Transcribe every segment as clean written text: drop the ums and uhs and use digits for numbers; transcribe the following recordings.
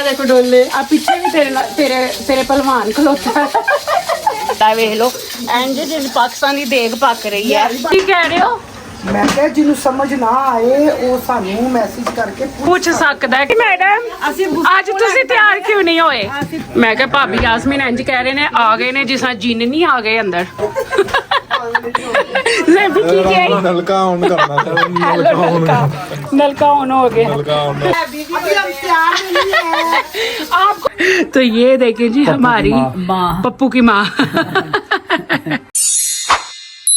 देखो डोले पीछे भी तेरे पहलवान खलोता वेख लो एंज जिन पाकिस्तान की देग पक रही है की कह रहे हो मैं क्या जिन्हों समझ ना आए वो सानू मैसेज करके पूछ सकता है कि मैडम आज तुसी तैयार क्यों नहीं होए मैं क्या भाभी यासमीन इंज कह रहे ने आ गए ने जिस तरह जिन नहीं आ गए अंदर नलका ऑन करना था नलका ऑन हो गया आपको तो ये देखिए जी हमारी पप्पू की माँ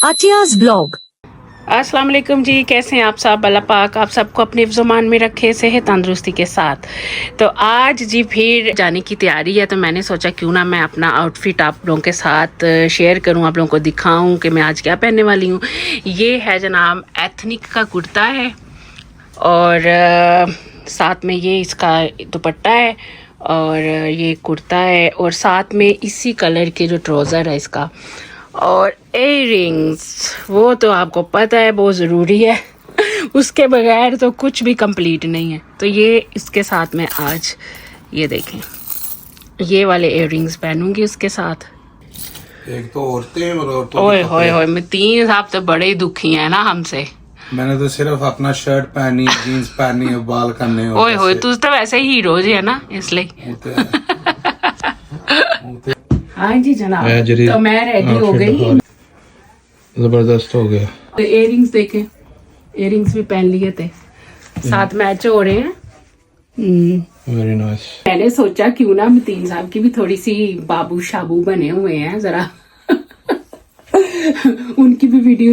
आतियाज ब्लॉग। अस्सलाम वालेकुम जी, कैसे हैं आप सब। अल्लाह पाक आप सबको अपने ज़ुबान में रखे, सेहत तंदुरुस्ती के साथ। तो आज जी फिर जाने की तैयारी है, तो मैंने सोचा क्यों ना मैं अपना आउटफिट आप लोगों के साथ शेयर करूं, आप लोगों को दिखाऊं कि मैं आज क्या पहनने वाली हूं। ये है जनाब एथनिक का कुर्ता है और साथ में ये इसका दुपट्टा है और ये कुर्ता है और साथ में इसी कलर के जो ट्राउज़र है इसका और इयररिंग्स, वो तो आपको पता है बहुत ज़रूरी है, उसके बगैर तो कुछ भी कंप्लीट नहीं है। तो ये इसके साथ में आज ये देखें ये वाले इयररिंग्स पहनूंगी उसके साथ। एक तो औरतें और औरतों ओए होए होए, मैं तीन साहब तो बड़े ही दुखी हैं ना हमसे। मैंने तो सिर्फ अपना शर्ट पहनी, जीन्स पहनी, बाल करने। ओए होए, तू तो वैसे ही हीरो जी है ना इसलिए। हाँ जी जनाब, तो मैं रेडी हो गई, जबरदस्त हो गया। तो इयररिंग्स देखे, इयररिंग्स भी पहन लिए थे, साथ मैच हो रहे हैं। Very nice. मैंने सोचा क्यों ना मतीन साहब की भी थोड़ी सी बाबू शाबू बने हुए हैं, जरा उनकी भी वीडियो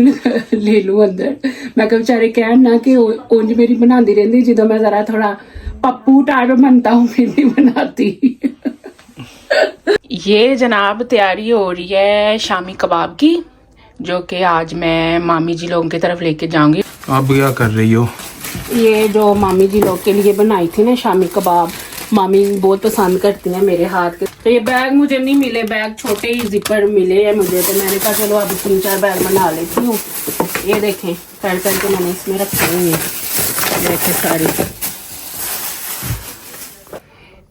ले लूं अंदर। मैं कह बेचारे कह ना कि उंज मेरी बनाती रहती, जो मैं जरा थोड़ा पप्पू टाइप बनता हूँ फिर नहीं बनाती। ये जनाब तैयारी हो रही है शामी कबाब की, जो कि आज मैं मामी जी लोगों की तरफ लेके जाऊंगी। आप क्या कर रही हो? ये जो मामी जी लोग के लिए बनाई थी ना शामी कबाब, मामी बहुत पसंद करती हैं मेरे हाथ के। तो ये बैग मुझे नहीं मिले, बैग छोटे ही जिपर मिले हैं मुझे, तो मैंने कहा चलो अब 3-4 बैग बना लेती हूँ। ये देखें कर करके मैंने इसमें रखे हुए हैं, देखें सारी।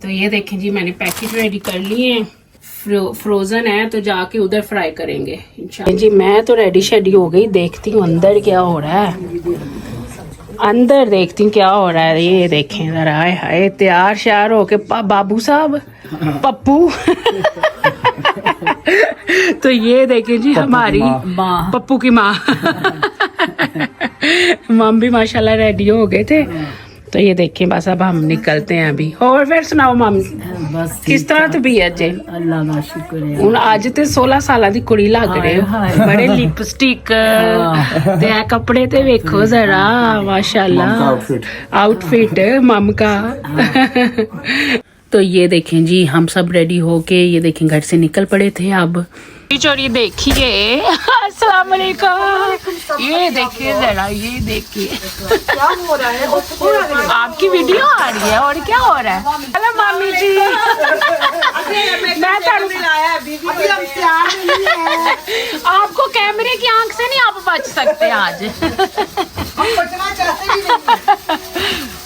तो ये देखें जी मैंने पैकेट रेडी कर लिए हैं, फ्रोजन है तो जाके उधर फ्राई करेंगे इंशाल्लाह। जी मैं तो रेडी शेडी हो गई, देखती हूँ अंदर क्या हो रहा है, अंदर देखती हूँ क्या हो रहा है। ये देखें जरा, हाय हाय तैयार श्यार हो के बाबू साहब पप्पू तो ये देखें जी हमारी पप्पू की माँ मम भी माशाल्लाह रेडी हो गए थे। तो ये देखें बस अब हम निकलते हैं अभी। और फिर सुनाओ मामी बस किस तरह तबीयत जे? अल्लाह का शुक्र है। ਹੁਣ ਅੱਜ ਤੇ 16 ਸਾਲਾਂ ਦੀ ਕੁੜੀ ਲੱਗ ਰਹੇ ਹੋ, ਬੜੇ ਲਿਪਸਟਿਕ ਤੇ ਇਹ ਕੱਪੜੇ ਤੇ ਵੇਖੋ ਜ਼ਰਾ माशाल्लाह आउटफिट मम का। तो ये देखें जी हम सब रेडी होके ये देखें घर से निकल पड़े थे। अब चोरी देखिए अस्सलाम वालेकुम, ये देखिए जरा, ये देखिए क्या हो रहा है, आपकी वीडियो आ रही है और क्या हो रहा है। हेलो मामी जी, आपको कैमरे की आंख से नहीं आप बच सकते आज।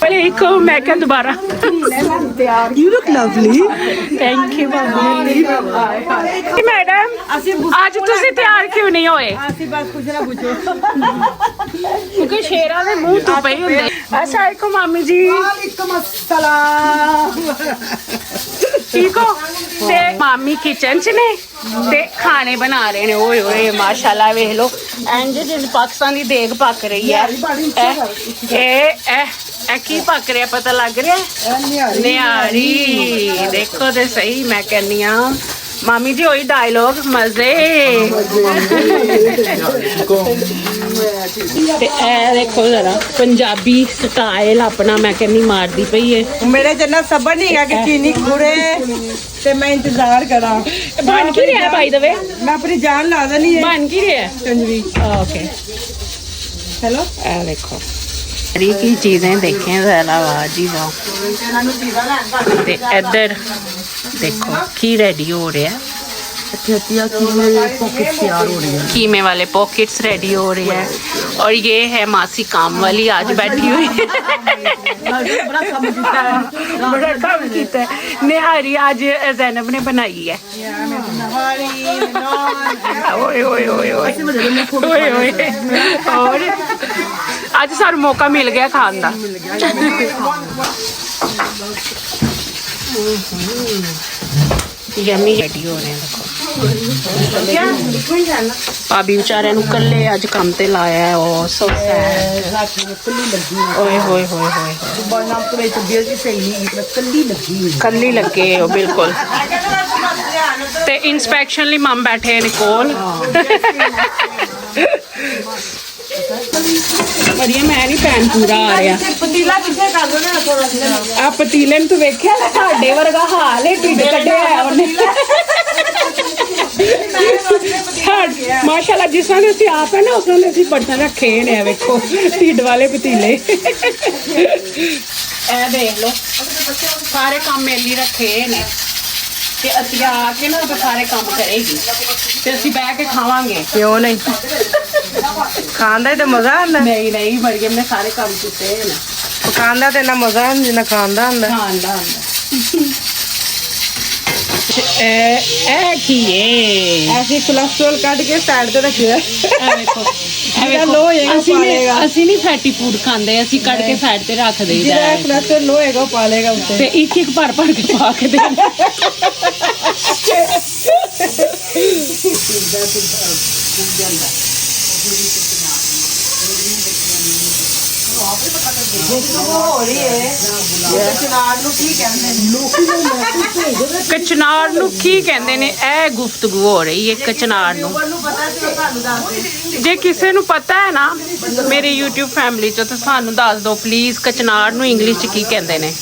वालेकुम, मैं क्या दोबारा You look lovely. Thank you madam, आज तुसी तैयार क्यों नहीं होए? क्योंकि शेरा दे मुंह तो पई हुंदे। अस्सलाम वालेकुम मामी जी। वालेकुम अस्सलाम। ठीक हो? ते मामी किचन च ने ते खाने बना रहे ने। ओए ओए माशाल्लाह वेख लो इंज जिन पाकिस्तान दी देग पक रही है। ए की पक रहा पता लग रहा है? निहारी देखो ते सही, मैं कहनी हां मामी जी वही डायलॉग मजे। देखो जरा पंजाबी स्टाइल अपना मैं कहनी मारदी पई है। मेरे जन्नत सबर नहीं है कि चीनी खुरे ते मैं इंतजार करा। बन की रहा है बाय द वे? मैं अपनी जान ला देनी है। बन की रहा है? कंजरी ओके हेलो, देखो की चीजें देखें जरा, वाह जी वाह। ते इधर देखो की रेडी हो रहा है, अतिया कीमे पॉकेट तैयार हो रही है। कीमे वाले पॉकेट्स रेडी हो रहे हैं और ये है मासी काम वाली आज बैठी हुई है। बड़ा काम किया है। बड़ा काम किया है। निहारी आज जैनब ने बनाई है। ओए ओए ओए ओए ओए ओए और आज सारू मौका मिल गया खान का। यम्मी रेडी हो रहे हैं देखो। भाभी बेचारे नु कल्ले अज काम ते लाया है। ओ सो सैड। ओए होए होए होए कल्ली लगे हो बिल्कुल। ते इंस्पेक्शन ली मम बैठे हैं कोल। मरियम मैं नहीं पैन पूरा आ रहा। पतीला किथे कर दो ना थोड़ा आ पतीले नु तू वेख्या साडे वर्गा हाल है टिड कड्ढिया है ਉਹਨੇ। माशाल्लाह जिस तरह ਅਸੀਂ ਆਪ ਹੈ ਨਾ ਉਸ ਤਰ੍ਹਾਂ ਅਸੀਂ ਬਰਤਨ ਰੱਖੇ ਨੇ ਆ ਵੇਖੋ ਢਿੱਡ ਵਾਲੇ ਪਤੀਲੇ। ਇਹ ਦੇਖ ਲਓ ਸਾਰੇ ਕੰਮ ਮੇਲੀ ਰੱਖੇ ਨੇ ਤੇ ਅਸੀਂ ਆ ਕੇ ਨਾ ਸਾਰੇ ਕੰਮ ਕਰੇਗੀ ਤੇ ਅਸੀਂ ਬਹਿ ਕੇ ਖਾਵਾਂਗੇ। क्यों नहीं खांदा ते मजा आंदा ਨਹੀਂ ਨਹੀਂ ਮਰੀਮ ਨੇ ਸਾਰੇ ਕੰਮ ਕੀਤੇ ਨੇ। खांदा ते ना मजा आंदा जिन्ना खांदा आंदा ਖਾਂਦਾ ਹੁੰਦਾ। ਇਹ ਕੀ ਹੈ? ऐसे कोलेस्ट्रॉल काट के साइड ते रखिए लो होएगा ਅਸੀਂ ਨਹੀਂ ਫੈਟੀ ਫੂਡ ਖਾਂਦੇ ਅਸੀਂ ਕੱਢ ਕੇ ਸਾਈਡ ਤੇ ਰੱਖ ਦੇਈਦਾ जिहदा कोलेस्ट्रॉल लो होएगा वो पालेगा उससे ਤੇ ਇੱਕ ਇੱਕ ਭਰ ਭਰ ਕੇ ਪਾ ਕੇ ਦੇ ਕਚਨਾਰ ਨੂੰ ਕੀ ਕਹਿੰਦੇ ਨੇ? ਇਹ ਗੁਫ਼ਤਗੂ ਹੋ ਰਹੀ ਹੈ ਕਚਨਾਰ ਨੂੰ। ਜੇ ਕਿਸੇ ਨੂੰ ਪਤਾ ਹੈ ਨਾ ਮੇਰੇ YouTube ਫੈਮਿਲੀ ਚੋਂ ਤਾਂ ਸਾਨੂੰ ਦੱਸ ਦਿਓ ਪਲੀਜ਼ ਕਚਨਾਰ ਨੂੰ ਇੰਗਲਿਸ਼ ਚ ਕੀ ਕਹਿੰਦੇ ਨੇ।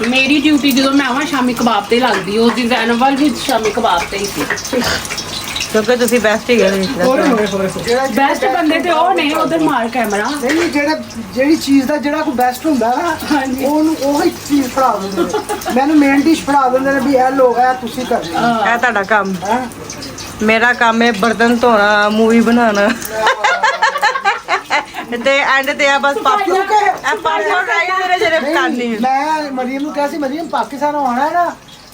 ਮੇਰੀ ਡਿਊਟੀ ਜਦੋਂ ਮੈਂ ਆਵਾਂ ਸ਼ਾਮੀ ਕਬਾਬ ਤੇ ਲੱਗਦੀ ਉਸ ਦਿਨ ਜ਼ੈਨਬ ਵੱਲ ਵੀ ਸ਼ਾਮੀ ਕਬਾਬ ਤੇ ਹੀ ਸੀ। क्योंकि तुसी बेस्ट ही गए ਬੈਸਟ ਬੰਦੇ ਤੇ ਉਹ ਨੇ ਉਧਰ ਮਾਰ ਕੈਮਰਾ। ਨਹੀਂ ਜਿਹੜੀ ਚੀਜ਼ ਦਾ ਜਿਹੜਾ ਕੋਈ ਬੈਸਟ ਹੁੰਦਾ ਨਾ ਉਹਨੂੰ ਉਹੀ ਚੀਜ਼ ਫੜਾ ਦਿੰਦੇ ਨੇ। ਮੈਨੂੰ ਮੇਨ ਡਿਸ਼ ਫੜਾ ਦਿੰਦੇ ਨੇ ਵੀ ਇਹ ਲੋਕ ਆ ਤੁਸੀਂ ਕਰਨਾ है ਤੁਹਾਡਾ ਕੰਮ। ਹੈ। मेरा काम है बर्तन धोना मूवी बनाना ते एंड ते आ बस पापा राइट मेरे जेरे करनी है ਮੈਂ ਮਰੀਮ ਨੂੰ ਕਿਹਾ ਸੀ ਮਰੀਮ ਪਾਕਿਸਤਾਨ ਆਉਣਾ ਹੈ ਨਾ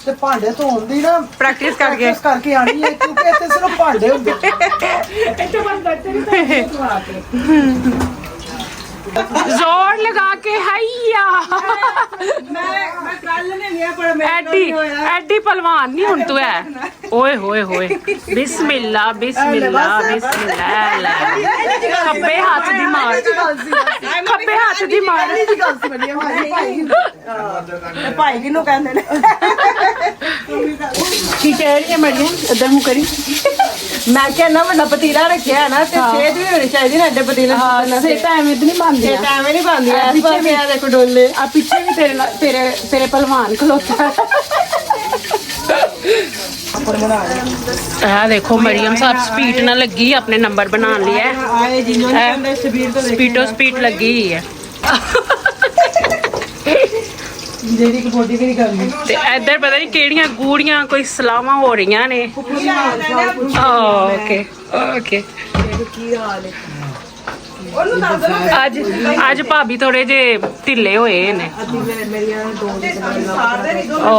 ਤੇ ਭਾਂਡੇ ਧੋਣ ਦੀ ਨਾ प्रैक्टिस करके practice ਕਰਕੇ ਆਣੀ ਹੈ ਕਿਉਂਕਿ ਇੱਥੇ ਸਿਰਫ ਭਾਂਡੇ ਹੁੰਦੇ ਨੇ। जोर लगा के हैया मैं कल ने लिया पर मैं ਐਡੀ ਪਹਿਲਵਾਨ ਨਹੀਂ ਹੁਣ ਤੂੰ ਹੈ। ਓਏ ਹੋਏ ਹੋਏ ਬਿਸਮਿल्ला ਬਿਸਮਿल्ला ਬਿਸਮਿल्ला ਲੈ ਖੱਬੇ ਹੱਥ ਦੀ ਮਾਰ ਖੱਬੇ ਹੱਥ ਦੀ ਮਾਰ। भाई किनु कहंदे ने ਕੀ ਕਹਿ ਰਹੀ ਹੈ ਮਰੀਮ? ਇਧਰ ਮੂੰਹ ਕਰੀ। मैं क्या ना बड़ा पतीला रखिया है ना ते सेहत भी होनी चाहिए ना एडे पतीले ਸੇ ਤਾਂ ਐਵੇਂ ਤੇ ਨਹੀਂ ਬਣਦੀ ते टाइम नहीं पांदी है पीछे भी देखो डोले ਆ ਪਿੱਛੇ ਵੀ ਤੇਰੇ ਤੇਰੇ ਪਹਿਲਵਾਨ ਖਲੋਤਾ ਹੈ। ਆ ਦੇਖੋ ਮਰੀਮ ਸਾਹਿਬ ਸਪੀਡ ਨਾਲ ਲੱਗੀ ਆਪਣੇ ਨੰਬਰ ਬਣਾਉਣ ਲਈ ਹੈ। आए जिन्होंने कहंदे शबीर तो ਸਪੀਟੋ ਸਪੀਡ ਲੱਗੀ ਹੋਈ ਹੈ। जेडी की बॉडी भी नहीं करनी ਤੇ ਇੱਧਰ ਪਤਾ ਨਹੀਂ ਕਿਹੜੀਆਂ ਗੂੜੀਆਂ ਕੋਈ ਸਲਾਵਾਂ ਹੋ ਰਹੀਆਂ ਨੇ। ਓਕੇ ਓਕੇ ਅੱਜ ਭਾਬੀ ਥੋੜੇ ਜੇ ਢਿੱਲੇ ਹੋਏ ਨੇ। ਓ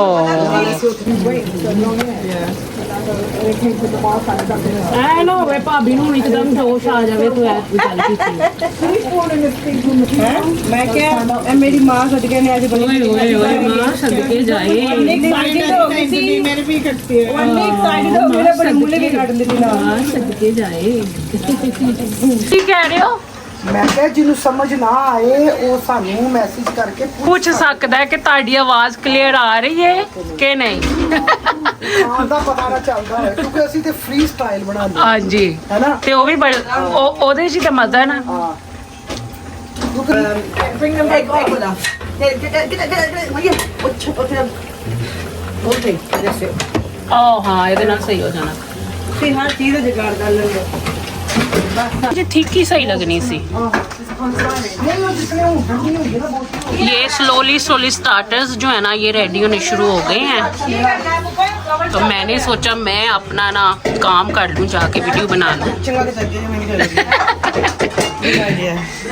ਐ ਨਾ ਹੋਵੇ ਭਾਬੀ ਨੂੰ ਇੱਕਦਮ ਜੋਸ਼ ਆ ਜਾਵੇ ਤੂੰ ਐ ਚੱਲ ਕੀਤੀ। मैं क्या मेरी माँ सदके ने आज ਓਏ ਓਏ ਓਏ ਮਾਂ ਸਦਕੇ ਜਾਏ। एक्साइटेड हो गई थी मेरे भी कटती है एक्साइटेड हो गई बड़ी मुल्ले भी काट देती ना ਮਾਂ ਸਦਕੇ ਜਾਏ। ਕੀ ਕਹਿ ਰਹੇ ਹੋ? ਮੈਂ ਕਿਹਾ ਜਿਹਨੂੰ ਸਮਝ ਨਾ ਆਏ ਉਹ ਸਾਨੂੰ ਮੈਸੇਜ ਕਰਕੇ ਪੁੱਛ ਸਕਦਾ ਹੈ ਕਿ ਤੁਹਾਡੀ ਆਵਾਜ਼ ਕਲੀਅਰ ਆ ਰਹੀ ਹੈ ਕਿ ਨਹੀਂ। ਖਾਣ ਦਾ ਪਤਾ ਨਾ ਚੱਲਦਾ ਹੋਵੇ ਕਿਉਂਕਿ ਅਸੀਂ ਤੇ ਫ੍ਰੀ ਸਟਾਈਲ ਬਣਾਉਂਦੇ ਹਾਂਜੀ ਹੈ ਨਾ। ਤੇ ਉਹ ਵੀ ਉਹਦੇ 'ਚ ਹੀ ਤਾਂ ਮਜ਼ਾ ਨਾ। ਹਾਂ ਓ ਹਾਂ ਇਹਦੇ ਨਾਲ ਸਹੀ ਹੋ ਜਾਣਾ। हर चीज जुगाड़ कर लेंगे मुझे ठीक ही सही लगनी सी। नहीं वो जितने हो ठंडी होगी ना बहुत। ये स्लोली स्टार्टर्स जो है ना ये रेडी होने शुरू हो गए हैं, तो मैंने सोचा मैं अपना ना काम कर लूँ, जाके वीडियो बना लूँ।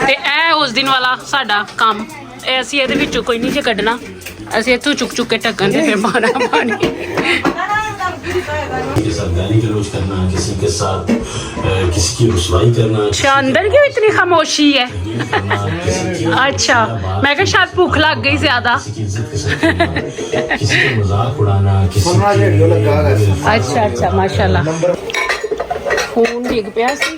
ਤੇ ਇਹ ਉਸ ਦਿਨ ਵਾਲਾ ਸਾਡਾ ਕੰਮ, ਇਹ ਅਸੀਂ ਇਹਦੇ ਵਿੱਚੋਂ ਕੋਈ ਨਹੀਂ ਜੇ ਕੱਢਣਾ, ਅਸੀਂ ਇੱਥੋਂ ਚੁੱਕ ਚੁੱਕ ਕੇ ਢੱਕਣ ਤੇ ਫਿਰ ਪਾਣਾ ਪਾਣੀ। के साथ गाली गलौज करना, किसी के साथ किसी की रुसवाई करना, अच्छा अंदर क्यों इतनी खामोशी है? करना, किसी की अच्छा मैं क्या शायद भूख लग गई ज्यादा। किसी की इज्जत के साथ करना, किसी का मजाक उड़ाना, किसी की अच्छा अच्छा माशाल्लाह। फोन डिग पिया सी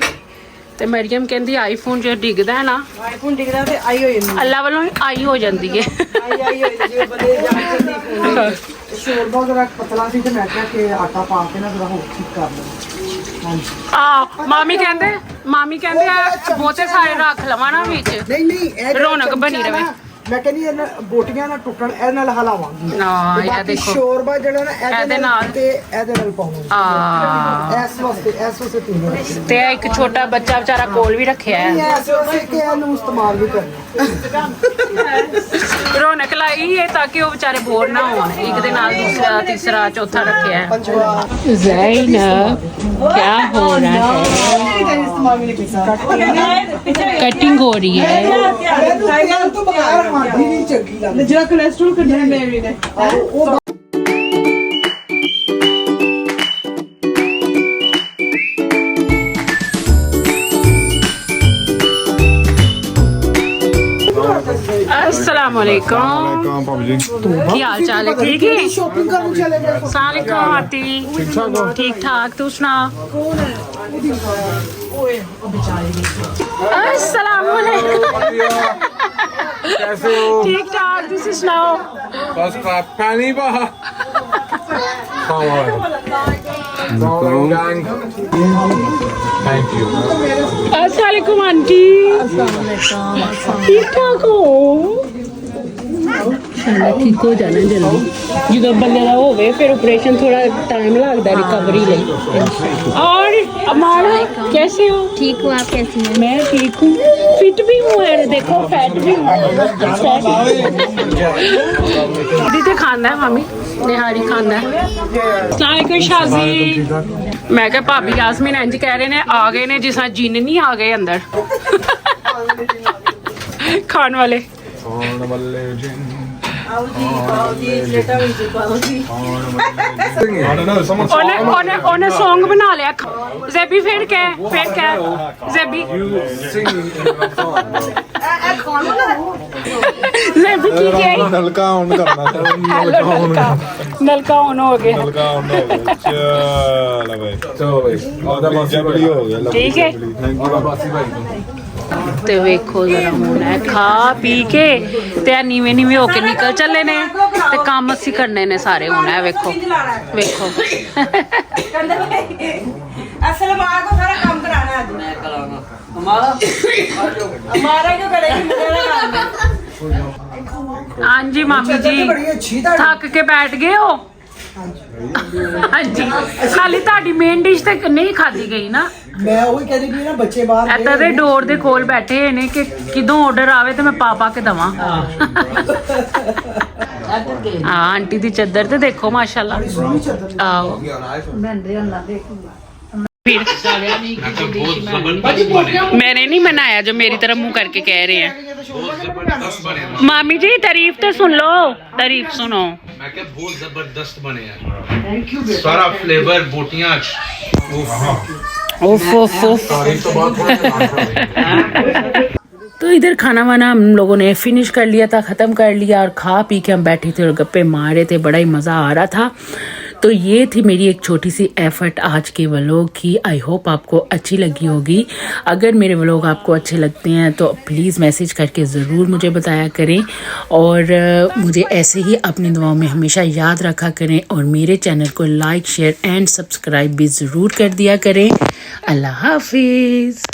ਤੇ ਮਰੀਮ ਕਹਿੰਦੀ ਆਈਫੋਨ ਜੇ ਡਿੱਗਦਾ ਹੈ ਨਾ, ਆਈਫੋਨ ਡਿੱਗਦਾ ਤੇ ਆਈ ਹੋ ਜਾਂਦੀ, ਅੱਲਾ ਵੱਲੋਂ ਆਈ ਹੋ ਜਾਂਦੀ ਹੈ। ਆਈ ਹੋ ਜਾਂਦੀ, ਬੰਦੇ ਜਾਣ ਕੇ शोरबा जरा पतला सी ते मैं क्या कि आटा पा के ना जरा हो ठीक कर लो। ਆ ਮਾਮੀ ਕਹਿੰਦੇ ਆ ਬਹੁਤੇ ਸਾਰੇ ਰੱਖ ਲਵਾਂ ਨਾ ਵਿੱਚ, नहीं नहीं ਇਹ ਰੌਣਕ ਬਣੀ ਰਵੇ। ਮੈਂ ਕਹਿੰਦੀ ਇਹ ਬੋਟੀਆਂ ਨਾ ਟੁੱਟਣ, ਇਹ ਨਾਲ ਹਲਾਵਾਂਗੀ। ਨਾ ਤੇ ਇਹ ਬਾਕੀ ਦੇਖੋ ਸ਼ੋਰਬਾ ਜਿਹੜਾ ਨਾ ਇਹਦੇ ਨਾਲ ਤੇ ਇਹਦੇ ਨਾਲ ਪਾਉਂਗੀ। ਆ ਇਸ ਵਾਸਤੇ ਪੀਣਾ। ਤੇ ਇੱਕ ਛੋਟਾ ਬੱਚਾ ਵਿਚਾਰਾ ਕੋਲ ਵੀ ਰੱਖਿਆ ਹੈ, ਇਸ ਵਾਸਤੇ ਕਿ ਇਹਨੂੰ ਇਸਤੇਮਾਲ ਵੀ ਕਰਨਾ। ਰੌਣਕ ਲਾਈ ਹੈ ਤਾਂ ਕਿ ਉਹ ਵਿਚਾਰੇ ਬੋਰ ਨਾ ਹੋਣ। ਇੱਕ ਦੇ ਨਾਲ ਦੂਸਰਾ ਤੀਸਰਾ ਚੌਥਾ ਰੱਖਿਆ ਹੈ। ਜ਼ੈਨਬ क्या हो रहा है? ਇਸਤੇਮਾਲ ਵੀ ਨਹੀਂ ਕੀਤਾ। कटिंग हो रही है। ਤੇਲ ਤੋਂ ਬਗੈਰ ਹਾਂਡੀ ਨਹੀਂ ਚੰਗੀ ਲੱਗਦੀ। ਜਿਹੜਾ ਕੋਲੇਸਟ੍ਰੋਲ ਕੱਢਿਆ ਮੇਰੀ ਨੇ, ਉਹ अस्सलाम वालेकुम, ਕੀ ਹਾਲ ਚਾਲ ਹੈ? ਠੀਕ ਹੈ। ਸ਼ੋਪਿੰਗ ਕਰਨ ਚਲੇ ਗਏ। अस्सलाम आती ठीक ठाक, तू सुना? अस्सलाम वालेकुम, कैसे हो? ठीक ठाक, तुसी सुनाओ? बस पानी बहा। Thank you. अस्सलाम वालेकुम आंटी, ठीक ठाक हो? ठीक हो जाना जल्दी, जो बंदे का होवे फिर ऑपरेशन थोड़ा टाइम लगता है रिकवरी लिए। और अमारा कैसे हो? ठीक हूँ, आप कैसी हैं? मैं ठीक हूँ, फिट भी हूँ यार, देखो फैट भी हूँ। दीदी खाना है मामी, निहारी खाना है। सलाम शाजी। मैं क्या भाभी यासमीन इंज कह रहे ने आ गए ने जिस जिन नहीं आ गए अंदर खान वाले। ਉਹਨੇ ਸੌਂਗ ਬਣਾ ਲਿਆ। ਜ਼ੈਬੀ ਫਿਰ ਕਹਿ ਜ਼ੈਬੀ ਜ਼ੈਬੀ ਕੀ ਕਹੀ? नलका ऑन करना। ਨਲਕਾ ਔਨ ਹੋ ਗਿਆ। नलका ऑन हो गया। चलो भाई जबली हो गया। ठीक है। थैंक यू बासी भाई। ਤੇ ਵੇਖੋ ਜਰਾ ਹੁਣ ਇਹ ਖਾ ਪੀ ਕੇ ਤੇ ਆ ਨੀਵੇਂ ਹੋ ਕੇ ਨਿਕਲ ਚੱਲੇ ਨੇ ਤੇ ਕੰਮ ਅਸੀਂ ਕਰਨੇ ਨੇ ਸਾਰੇ। ਹੁਣ ਇਹ ਵੇਖੋ असल हमारा को सारा काम कराना है। मैं कराऊंगा हमारा क्यों करेगी, मेरा काम है। ਹਾਂਜੀ ਮਾਮੀ ਜੀ ਬੜੀ ਅੱਛੀ ਤਾਂ ਥੱਕ ਕੇ ਬੈਠ ਗਏ ਹੋ? ਹਾਂਜੀ ਖਾਲੀ ਤੁਹਾਡੀ ਮੇਨ ਡਿਸ਼ ਤੇ ਨਹੀਂ ਖਾਦੀ ਗਈ ਨਾ। ਮੈਂ ਉਹੀ ਕਹਿੰਦੀ ਵੀ ਨਾ ਬੱਚੇ ਬਾਹਰ ਇੱਦਾਂ ਦੇ ਡੋਰ ਦੇ ਕੋਲ ਬੈਠੇ ਹੋਏ ਨੇ ਕਿ ਕਿਦੋਂ ਆਰਡਰ ਆਵੇ ਤੇ ਮੈਂ ਪਾ ਕੇ ਦਵਾਂ। ਹਾਂ ਆਂਟੀ ਦੀ ਚੱਦਰ ਤੇ ਦੇਖੋ ਮਾਸ਼ਾਅੱਲਾ। ਆਓ फिर मैंने नहीं बनाया जो मेरी तरफ मुंह करके कह रहे हैं। मामी जी तारीफ तो सुन लो, तारीफ सुनो। मैं क्या बहुत जबरदस्त बने हैं। Thank you. सारा फ्लेवर बोटियां उफ उफ उफ। तो इधर खाना वाना हम लोगों ने फिनिश कर लिया था, ख़त्म कर लिया और खा पी के हम बैठे थे और गप्पे मार रहे थे। बड़ा ही मज़ा आ रहा था। तो ये थी मेरी एक छोटी सी एफर्ट आज के व्लॉग की। आई होप आपको अच्छी लगी होगी। अगर मेरे व्लॉग आपको अच्छे लगते हैं तो प्लीज़ मैसेज करके ज़रूर मुझे बताया करें और मुझे ऐसे ही अपनी दुआओं में हमेशा याद रखा करें और मेरे चैनल को लाइक शेयर एंड सब्सक्राइब भी ज़रूर कर दिया करें। अल्लाह हाफिज़।